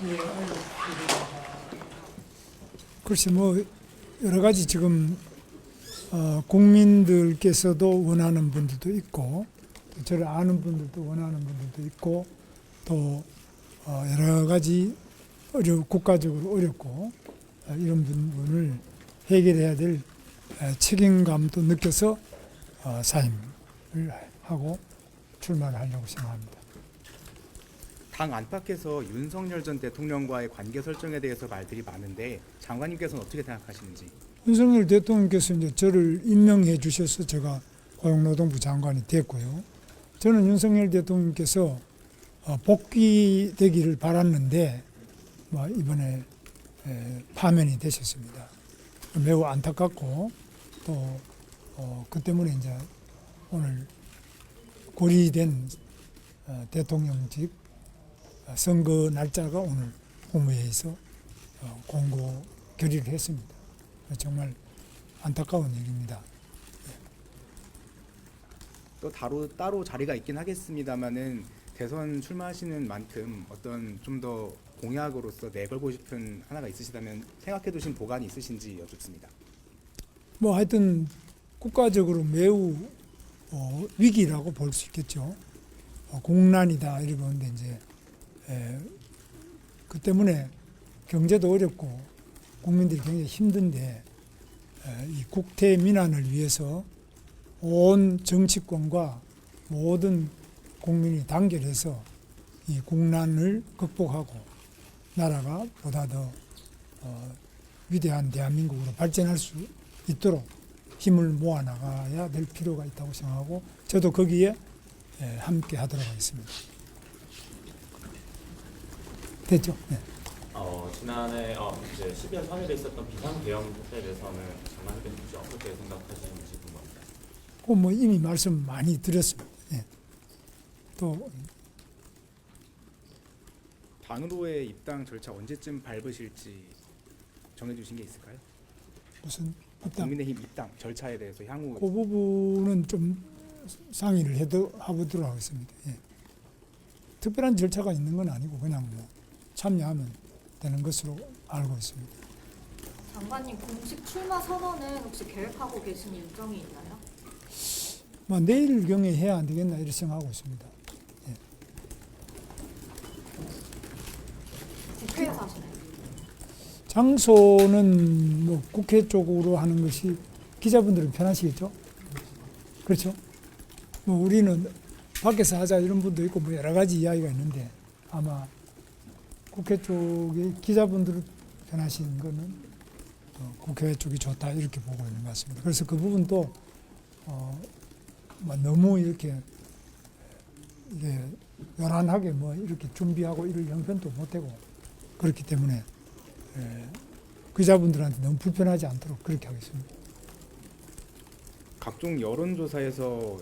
예, 알겠습니다. 글쎄 뭐 여러 가지 지금 국민들께서도 원하는 분들도 있고 저를 아는 분들도 원하는 분들도 있고 또 여러 가지 국가적으로 어렵고 이런 부분을 해결해야 될 책임감도 느껴서 사임을 하고 출마를 하려고 생각합니다. 당 안팎에서 윤석열 전 대통령과의 관계 설정에 대해서 말들이 많은데 장관님께서는 어떻게 생각하시는지? 윤석열 대통령께서 이제 저를 임명해 주셔서 제가 고용노동부 장관이 됐고요. 저는 윤석열 대통령께서 복귀되기를 바랐는데 이번에 파면이 되셨습니다. 매우 안타깝고 또 그 때문에 이제 오늘 고리된 대통령직 선거 날짜가 오늘 국무회의에서 공고 결의를 했습니다. 정말 안타까운 일입니다. 또 따로 자리가 있긴 하겠습니다만은 대선 출마하시는 만큼 어떤 좀 더 공약으로서 내걸고 싶은 하나가 있으시다면 생각해두신 보관이 있으신지 여쭙습니다. 뭐 하여튼 국가적으로 매우 위기라고 볼 수 있겠죠. 공난이다 이렇게 보는데 이제 그 때문에 경제도 어렵고 국민들이 굉장히 힘든데 이 국태 민안을 위해서 온 정치권과 모든 국민이 단결해서 이 국난을 극복하고 나라가 보다 더 위대한 대한민국으로 발전할 수 있도록 힘을 모아 나가야 될 필요가 있다고 생각하고 저도 거기에 함께 하도록 하겠습니다. 됐죠? 네. 지난해 이제 12월 3일에 있었던 비상계엄 사태에 대해서는 장관님께서 혹시 어떻게 생각하시는지 궁금합니다. 뭐 이미 말씀 많이 드렸습니다. 네. 또 당으로의 입당 절차 언제쯤 밟으실지 정해주신 게 있을까요? 무슨 입당 국민의힘 입당 절차에 대해서 향후 그 부분은 좀 상의를 해보도록 하겠습니다. 예. 특별한 절차가 있는 건 아니고 그냥 뭐 참여하면 되는 것으로 알고 있습니다. 장관님 공식 출마 선언은 혹시 계획하고 계신 일정이 있나요? 뭐 내일경에 해야 안 되겠나 이렇게 생각하고 있습니다. 예. 국회에서 하시나요? 장소는 뭐 국회 쪽으로 하는 것이 기자분들은 편하시겠죠? 그렇죠? 뭐 우리는 밖에서 하자 이런 분도 있고 뭐 여러 가지 이야기가 있는데 아마 국회 쪽에 기자분들 편하신 거는 국회 쪽이 좋다 이렇게 보고 있는 것 같습니다. 그래서 그 부분도 뭐 너무 이렇게 이게 요란하게 뭐 이렇게 준비하고 이럴 형편도 못되고 그렇기 때문에 기자분들한테 너무 불편하지 않도록 그렇게 하겠습니다. 각종 여론조사에서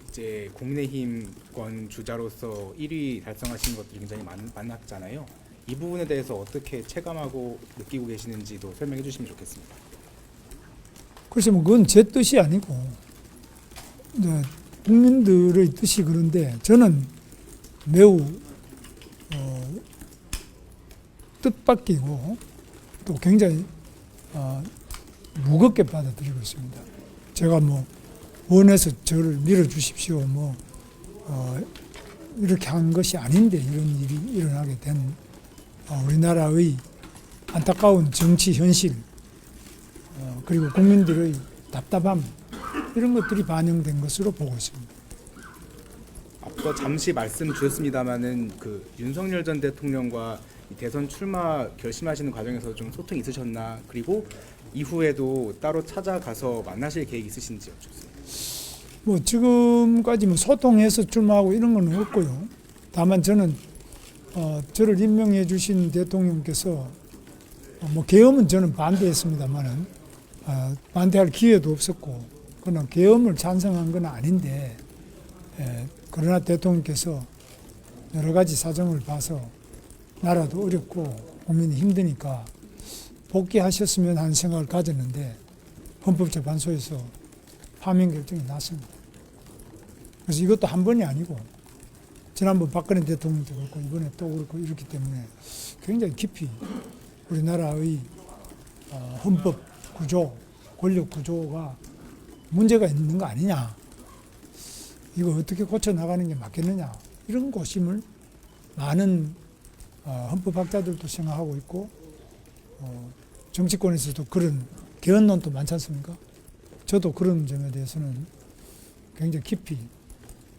이제 국민의힘권 주자로서 1위 달성하신 것들이 굉장히 많았잖아요. 이 부분에 대해서 어떻게 체감하고 느끼고 계시는지도 설명해 주시면 좋겠습니다. 글쎄 뭐 그건 제 뜻이 아니고 국민들의 뜻이 그런데 저는 매우 뜻밖이고 또 굉장히 무겁게 받아들이고 있습니다. 제가 뭐 원해서 저를 밀어주십시오 뭐 이렇게 한 것이 아닌데 이런 일이 일어나게 된 우리나라의 안타까운 정치 현실 그리고 국민들의 답답함 이런 것들이 반영된 것으로 보고 있습니다. 앞서 잠시 말씀 주셨습니다마는 그 윤석열 전 대통령과 이 대선 출마 결심하시는 과정에서 좀 소통이 있으셨나, 그리고 이후에도 따로 찾아가서 만나실 계획 있으신지 여쭙습니다. 뭐 지금까지 뭐 소통해서 출마하고 이런 건 없고요. 다만 저는 저를 임명해 주신 대통령께서 뭐 계엄은 저는 반대했습니다만은 반대할 기회도 없었고 그러나 계엄을 찬성한 건 아닌데 그러나 대통령께서 여러 가지 사정을 봐서 나라도 어렵고 국민이 힘드니까 복귀하셨으면 하는 생각을 가졌는데 지난번 박근혜 대통령도 그렇고 이번에 또 그렇고 이렇기 때문에 굉장히 깊이 우리나라의 헌법 구조, 권력 구조가 문제가 있는 거 아니냐. 이거 어떻게 고쳐 나가는 게 맞겠느냐. 이런 고심을 많은 헌법학자들도 생각하고 있고 정치권에서도 그런 개헌론도 많지 않습니까? 저도 그런 점에 대해서는 굉장히 깊이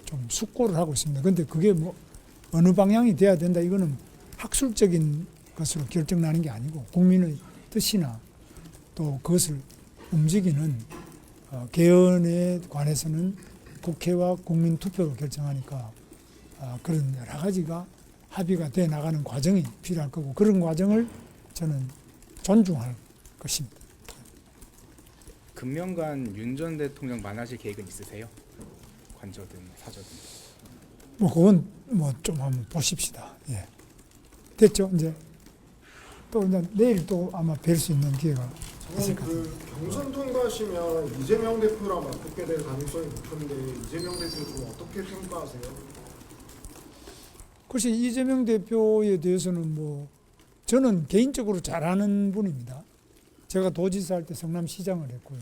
좀 숙고를 하고 있습니다. 근데 그게 뭐 어느 방향이 돼야 된다 이거는 학술적인 것으로 결정나는 게 아니고 국민의 뜻이나 또 그것을 움직이는 개헌에 관해서는 국회와 국민 투표로 결정하니까 그런 여러 가지가 합의가 돼 나가는 과정이 필요할 거고 그런 과정을 저는 존중할 것입니다. 금년간 윤 전 대통령 만나실 계획은 있으세요? 관저든 사저든. 뭐 그건 뭐 좀 한번 보십시다. 예. 됐죠? 이제 또 이제 내일 또 아마 뵐 수 있는 기회가 있을 것 같아요. 그 경선 통과하시면 이재명 대표랑 맞붙게 될 가능성이 높은데 이재명 대표 좀 어떻게 평가하세요? 글쎄 이재명 대표에 대해서는 뭐 저는 개인적으로 잘 아는 분입니다. 제가 도지사 할 때 성남시장을 했고요.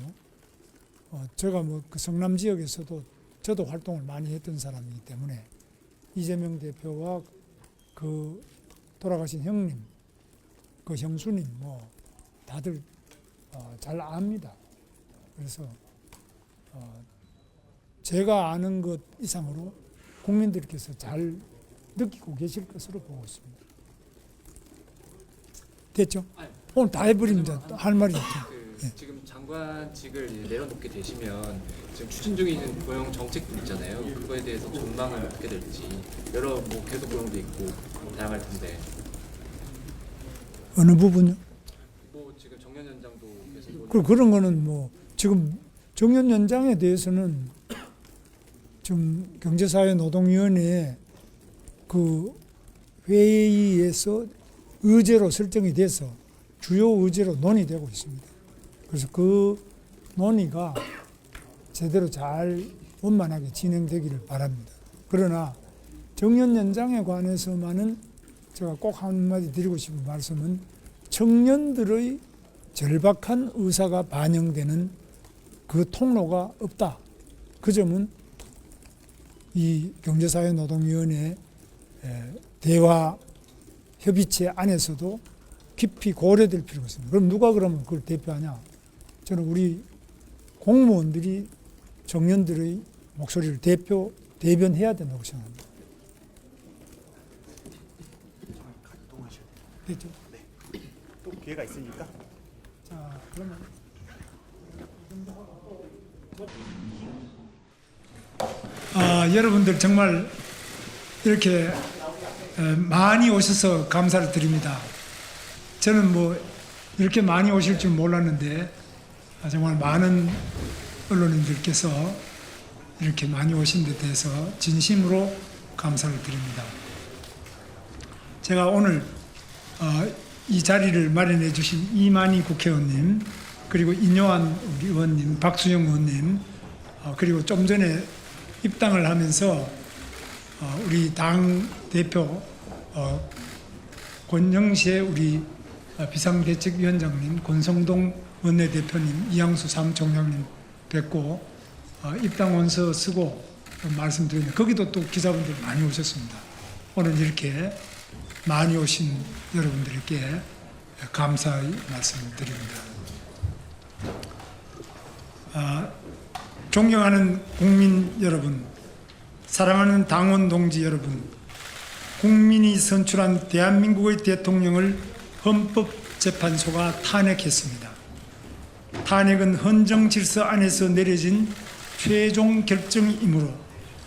제가 뭐 그 성남 지역에서도 저도 활동을 많이 했던 사람이기 때문에 이재명 대표와 그 돌아가신 형님, 그 형수님 뭐 다들 잘 압니다. 그래서 제가 아는 것 이상으로 국민들께서 잘 느끼고 계실 것으로 보고 있습니다. 됐죠? 오늘 다 해버립니다. 할 말이 없죠. 지금 장관직을 내려놓게 되시면 지금 추진 중에 있는 고용 정책들 있잖아요. 그거에 대해서 전망은 어떻게 될지 여러 뭐 계속 고용도 있고 다양할 텐데 어느 부분요? 뭐 지금 정년 연장도 계속 그런 거는 뭐 지금 정년 연장에 대해서는 좀 경제사회노동위원회 그 회의에서 의제로 설정이 돼서 주요 의제로 논의되고 있습니다. 그래서 그 논의가 제대로 잘 원만하게 진행되기를 바랍니다. 그러나 정년 연장에 관해서만은 제가 꼭 한마디 드리고 싶은 말씀은 청년들의 절박한 의사가 반영되는 그 통로가 없다. 그 점은 이 경제사회노동위원회 대화 협의체 안에서도 깊이 고려될 필요가 있습니다. 그럼 누가 그러면 그걸 대표하냐? 저는 우리 공무원들이 청년들의 목소리를 대변해야 된다고 생각합니다. 됐죠? 네. 또 기회가 있으니까. 자, 그러면 여러분들 정말 이렇게 많이 오셔서 감사를 드립니다. 저는 뭐 이렇게 많이 오실 줄 몰랐는데 정말 많은 언론인들께서 이렇게 많이 오신 데 대해서 진심으로 감사를 드립니다. 제가 오늘 이 자리를 마련해 주신 이만희 국회의원님, 그리고 인요한 우리 의원님, 박수영 의원님, 그리고 좀 전에 입당을 하면서 우리 당 대표 권영세 우리 비상대책위원장님, 권성동 원내대표님, 이양수 사무총장님 뵙고 입당 원서 쓰고 말씀드리는데 거기도 또 기자분들 많이 오셨습니다. 오늘 이렇게 많이 오신 여러분들께 감사의 말씀을 드립니다. 존경하는 국민 여러분, 사랑하는 당원 동지 여러분, 국민이 선출한 대한민국의 대통령을 헌법재판소가 탄핵했습니다. 탄핵은 헌정 질서 안에서 내려진 최종 결정이므로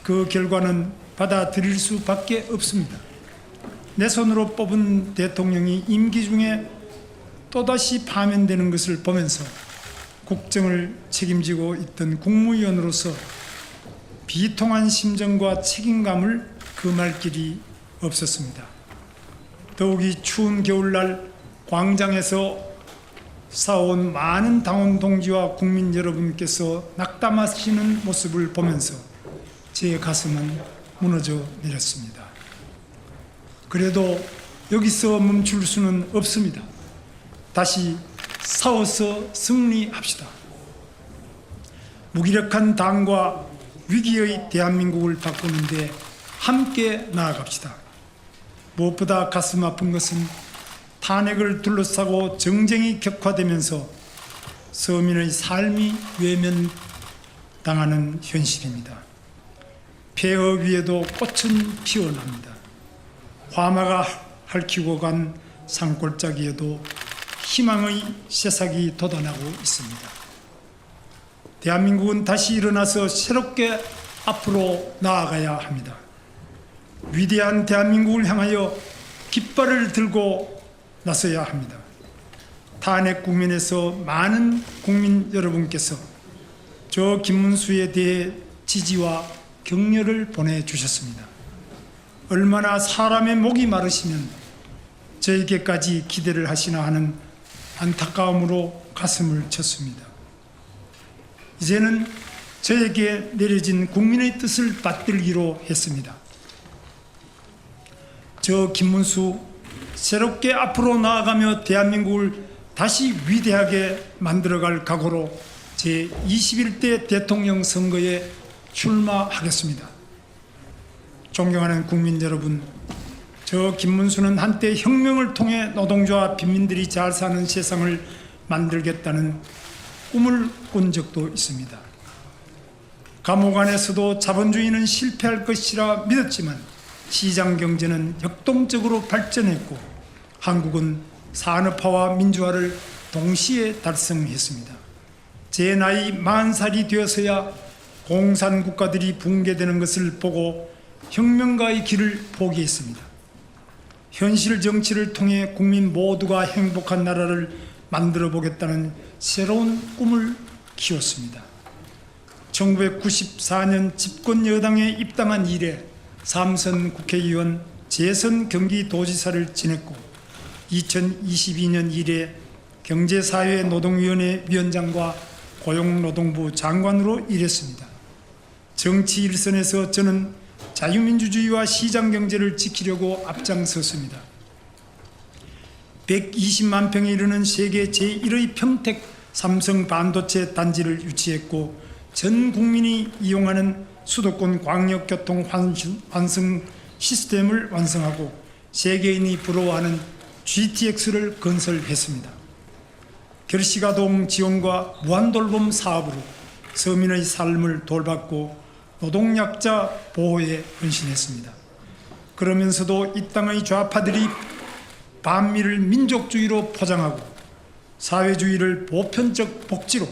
그 결과는 받아들일 수밖에 없습니다. 내 손으로 뽑은 대통령이 임기 중에 또다시 파면되는 것을 보면서 국정을 책임지고 있던 국무위원으로서 비통한 심정과 책임감을 금할 길이 없었습니다. 더욱이 추운 겨울날 광장에서 싸워온 많은 당원 동지와 국민 여러분께서 낙담하시는 모습을 보면서 제 가슴은 무너져 내렸습니다. 그래도 여기서 멈출 수는 없습니다. 다시 싸워서 승리합시다. 무기력한 당과 위기의 대한민국을 바꾸는데 함께 나아갑시다. 무엇보다 가슴 아픈 것은 탄핵을 둘러싸고 정쟁이 격화되면서 서민의 삶이 외면당하는 현실입니다. 폐허 위에도 꽃은 피어납니다. 화마가 핥히고 간 산골짜기에도 희망의 새싹이 돋아나고 있습니다. 대한민국은 다시 일어나서 새롭게 앞으로 나아가야 합니다. 위대한 대한민국을 향하여 깃발을 들고 나서야 합니다. 탄핵 국면에서 많은 국민 여러분께서 저 김문수에 대해 지지와 격려를 보내주셨습니다. 얼마나 사람의 목이 마르시면 저에게까지 기대를 하시나 하는 안타까움으로 가슴을 쳤습니다. 이제는 저에게 내려진 국민의 뜻을 받들기로 했습니다. 저 김문수 새롭게 앞으로 나아가며 대한민국을 다시 위대하게 만들어갈 각오로 제21대 대통령 선거에 출마하겠습니다. 존경하는 국민 여러분, 저 김문수는 한때 혁명을 통해 노동자와 빈민들이 잘 사는 세상을 만들겠다는 꿈을 꾼 적도 있습니다. 감옥 안에서도 자본주의는 실패할 것이라 믿었지만 시장 경제는 역동적으로 발전했고 한국은 산업화와 민주화를 동시에 달성했습니다. 제 나이 40살이 되어서야 공산국가들이 붕괴되는 것을 보고 혁명가의 길을 포기했습니다. 현실 정치를 통해 국민 모두가 행복한 나라를 만들어 보겠다는 새로운 꿈을 키웠습니다. 1994년 집권 여당에 입당한 이래 3선 국회의원, 재선 경기도지사를 지냈고 2022년 이래 경제사회노동위원회 위원장과 고용노동부 장관으로 일했습니다. 정치 일선에서 저는 자유민주주의와 시장경제를 지키려고 앞장섰습니다. 120만 평에 이르는 세계 제1의 평택 삼성 반도체 단지를 유치했고 전 국민이 이용하는 수도권 광역교통 환승 시스템을 완성하고 세계인이 부러워하는 GTX를 건설했습니다. 결식아동 지원과 무한돌봄 사업으로 서민의 삶을 돌봤고 노동약자 보호에 헌신했습니다. 그러면서도 이 땅의 좌파들이 반미를 민족주의로 포장하고 사회주의를 보편적 복지로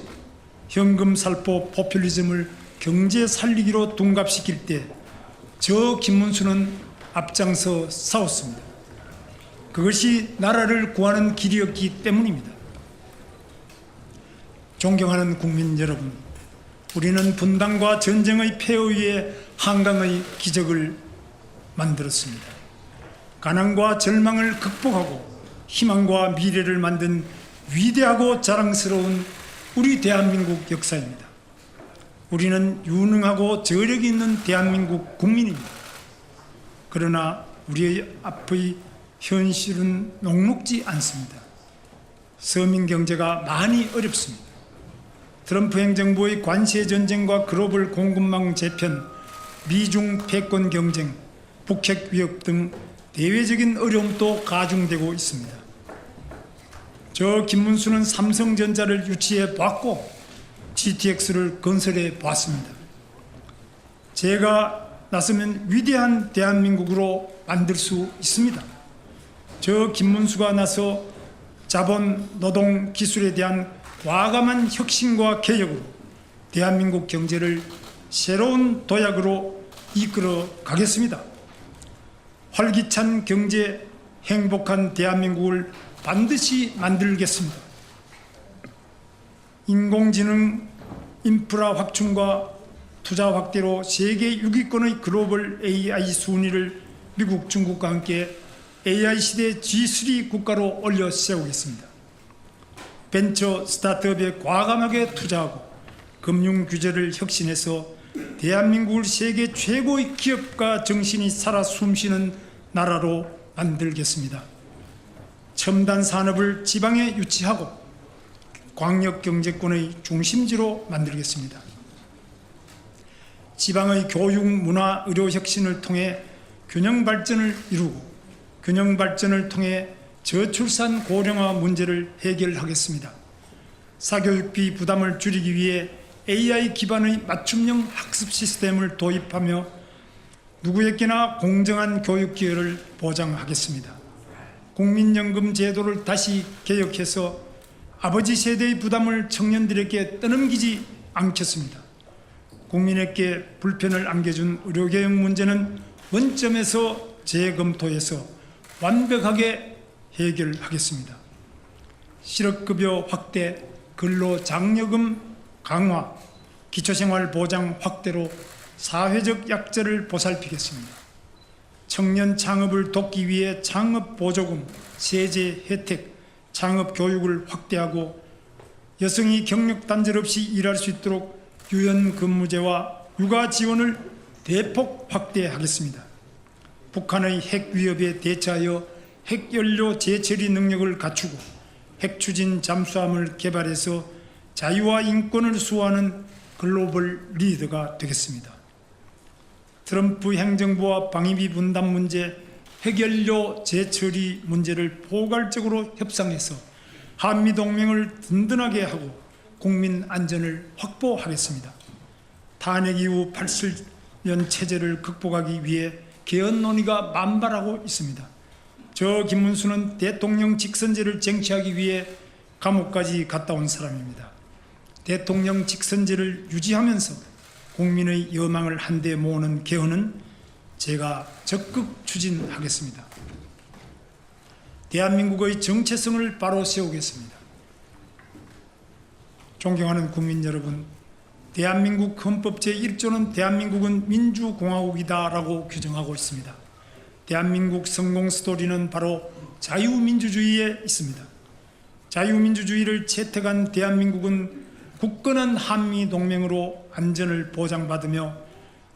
현금 살포 포퓰리즘을 경제 살리기로 둔갑시킬 때 저 김문수는 앞장서 싸웠습니다. 그것이 나라를 구하는 길이었기 때문입니다. 존경하는 국민 여러분, 우리는 분단과 전쟁의 폐허 위에 한강의 기적을 만들었습니다. 가난과 절망을 극복하고 희망과 미래를 만든 위대하고 자랑스러운 우리 대한민국 역사입니다. 우리는 유능하고 저력이 있는 대한민국 국민입니다. 그러나 우리의 앞의 현실은 녹록지 않습니다. 서민 경제가 많이 어렵습니다. 트럼프 행정부의 관세 전쟁과 글로벌 공급망 재편, 미중 패권 경쟁, 북핵 위협 등 대외적인 어려움도 가중되고 있습니다. 저 김문수는 삼성전자를 유치해 봤고 GTX를 건설해 봤습니다. 제가 나서면 위대한 대한민국으로 만들 수 있습니다. 저 김문수가 나서 자본, 노동, 기술에 대한 과감한 혁신과 개혁으로 대한민국 경제를 새로운 도약으로 이끌어 가겠습니다. 활기찬 경제, 행복한 대한민국을 반드시 만들겠습니다. 인공지능 인프라 확충과 투자 확대로 세계 6위권의 글로벌 AI 순위를 미국, 중국과 함께 AI 시대 G3 국가로 올려 세우겠습니다. 벤처 스타트업에 과감하게 투자하고 금융 규제를 혁신해서 대한민국을 세계 최고의 기업가 정신이 살아 숨쉬는 나라로 만들겠습니다. 첨단 산업을 지방에 유치하고 광역 경제권의 중심지로 만들겠습니다. 지방의 교육, 문화, 의료 혁신을 통해 균형 발전을 이루고 균형 발전을 통해 저출산 고령화 문제를 해결하겠습니다. 사교육비 부담을 줄이기 위해 AI 기반의 맞춤형 학습 시스템을 도입하며 누구에게나 공정한 교육 기회를 보장하겠습니다. 국민연금 제도를 다시 개혁해서 아버지 세대의 부담을 청년들에게 떠넘기지 않겠습니다. 국민에게 불편을 안겨준 의료개혁 문제는 원점에서 재검토해서 완벽하게 해결하겠습니다. 실업급여 확대, 근로장려금 강화, 기초생활보장 확대로 사회적 약자를 보살피겠습니다. 청년 창업을 돕기 위해 창업보조금, 세제 혜택, 창업교육을 확대하고 여성이 경력 단절 없이 일할 수 있도록 유연근무제와 육아 지원을 대폭 확대하겠습니다. 북한의 핵 위협에 대처하여 핵연료 재처리 능력을 갖추고 핵추진 잠수함을 개발해서 자유와 인권을 수호하는 글로벌 리더가 되겠습니다. 트럼프 행정부와 방위비 분담 문제, 핵연료 재처리 문제를 포괄적으로 협상해서 한미동맹을 든든하게 하고 국민 안전을 확보하겠습니다. 탄핵 이후 87년 체제를 극복하기 위해 개헌 논의가 만발하고 있습니다. 저 김문수는 대통령 직선제를 쟁취하기 위해 감옥까지 갔다 온 사람입니다. 대통령 직선제를 유지하면서 국민의 여망을 한데 모으는 개헌은 제가 적극 추진하겠습니다. 대한민국의 정체성을 바로 세우겠습니다. 존경하는 국민 여러분, 대한민국 헌법 제1조는 대한민국은 민주공화국이다라고 규정하고 있습니다. 대한민국 성공 스토리는 바로 자유민주주의에 있습니다. 자유민주주의를 채택한 대한민국은 굳건한 한미동맹으로 안전을 보장받으며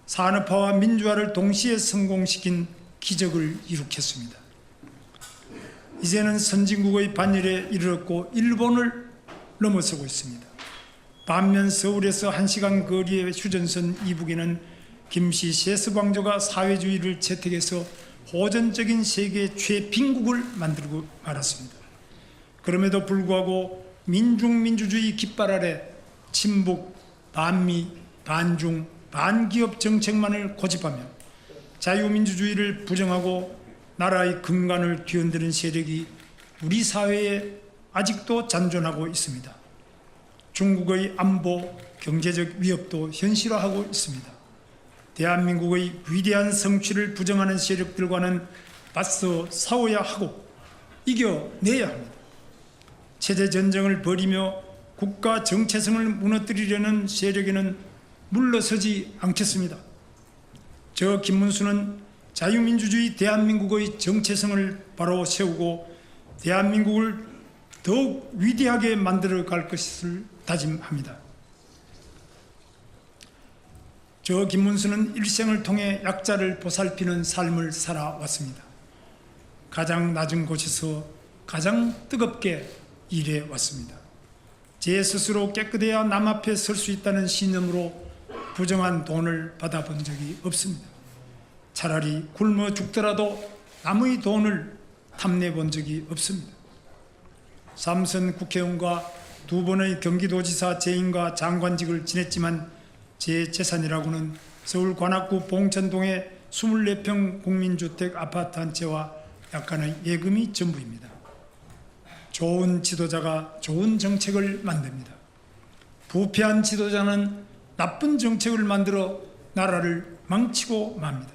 산업화와 민주화를 동시에 성공시킨 기적을 이룩했습니다. 이제는 선진국의 반열에 이르렀고 일본을 넘어서고 있습니다. 반면 서울에서 1시간 거리의 휴전선 이북에는 김씨 세스방조가 사회주의를 채택해서 호전적인 세계 최빈국을 만들고 말았습니다. 그럼에도 불구하고 민중민주주의 깃발 아래 친북, 반미, 반중, 반기업 정책만을 고집하며 자유민주주의를 부정하고 나라의 근간을 뒤흔드는 세력이 우리 사회에 아직도 잔존하고 있습니다. 중국의 안보, 경제적 위협도 현실화하고 있습니다. 대한민국의 위대한 성취를 부정하는 세력들과는 맞서 싸워야 하고 이겨내야 합니다. 체제 전쟁을 벌이며 국가 정체성을 무너뜨리려는 세력에는 물러서지 않겠습니다. 저 김문수는 자유민주주의 대한민국의 정체성을 바로 세우고 대한민국을 더욱 위대하게 만들어 갈 것을 다짐합니다. 저 김문수는 일생을 통해 약자를 보살피는 삶을 살아왔습니다. 가장 낮은 곳에서 가장 뜨겁게 일해왔습니다. 제 스스로 깨끗해야 남 앞에 설 수 있다는 신념으로 부정한 돈을 받아본 적이 없습니다. 차라리 굶어 죽더라도 남의 돈을 탐내본 적이 없습니다. 삼선 국회의원과 2번의 경기도지사 재임과 장관직을 지냈지만 제 재산이라고는 서울 관악구 봉천동의 24평 국민주택 아파트 한 채와 약간의 예금이 전부입니다. 좋은 지도자가 좋은 정책을 만듭니다. 부패한 지도자는 나쁜 정책을 만들어 나라를 망치고 맙니다.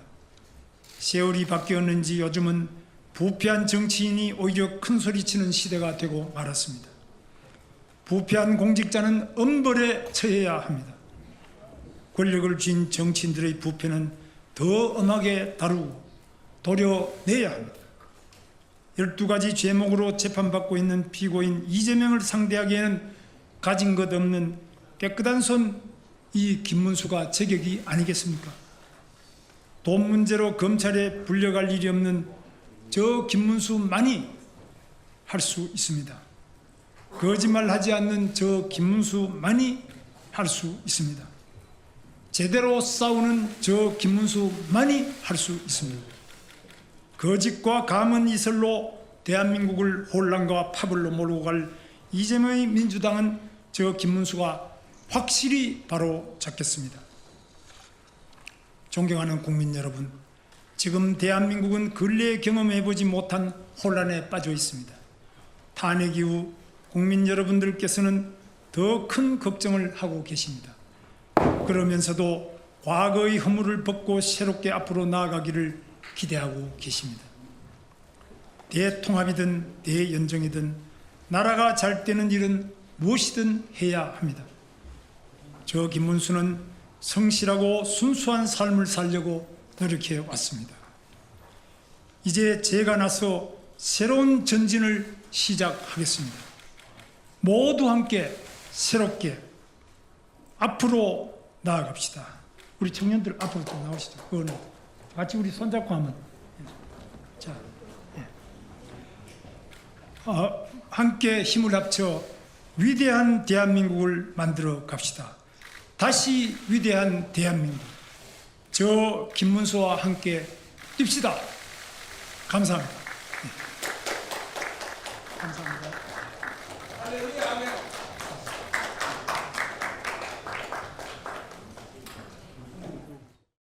세월이 바뀌었는지 요즘은 부패한 정치인이 오히려 큰 소리치는 시대가 되고 말았습니다. 부패한 공직자는 엄벌에 처해야 합니다. 권력을 쥔 정치인들의 부패는 더 엄하게 다루고 도려내야 합니다. 12가지 죄목으로 재판받고 있는 피고인 이재명을 상대하기에는 가진 것 없는 깨끗한 손 이 김문수가 제격이 아니겠습니까? 돈 문제로 검찰에 불려갈 일이 없는 저 김문수만이 할 수 있습니다. 거짓말하지 않는 저 김문수만이 할 수 있습니다. 제대로 싸우는 저 김문수만이 할 수 있습니다. 거짓과 감언 이설로 대한민국을 혼란과 파벌로 몰고 갈 이재명의 민주당은 저 김문수가 확실히 바로 잡겠습니다. 존경하는 국민 여러분, 지금 대한민국은 근래에 경험해보지 못한 혼란에 빠져 있습니다. 탄핵 이후 국민 여러분들께서는 더 큰 걱정을 하고 계십니다. 그러면서도 과거의 허물을 벗고 새롭게 앞으로 나아가기를 기대하고 계십니다. 대통합이든 대연정이든 나라가 잘 되는 일은 무엇이든 해야 합니다. 저 김문수는 성실하고 순수한 삶을 살려고 노력해 왔습니다. 이제 제가 나서 새로운 전진을 시작하겠습니다. 모두 함께 새롭게 앞으로 나아갑시다. 우리 청년들 앞으로 좀 나오시죠. 그거는 같이 우리 손잡고 하면 자, 예. 함께 힘을 합쳐 위대한 대한민국을 만들어 갑시다. 다시 위대한 대한민국. 저 김문수와 함께 뜁시다. 감사합니다.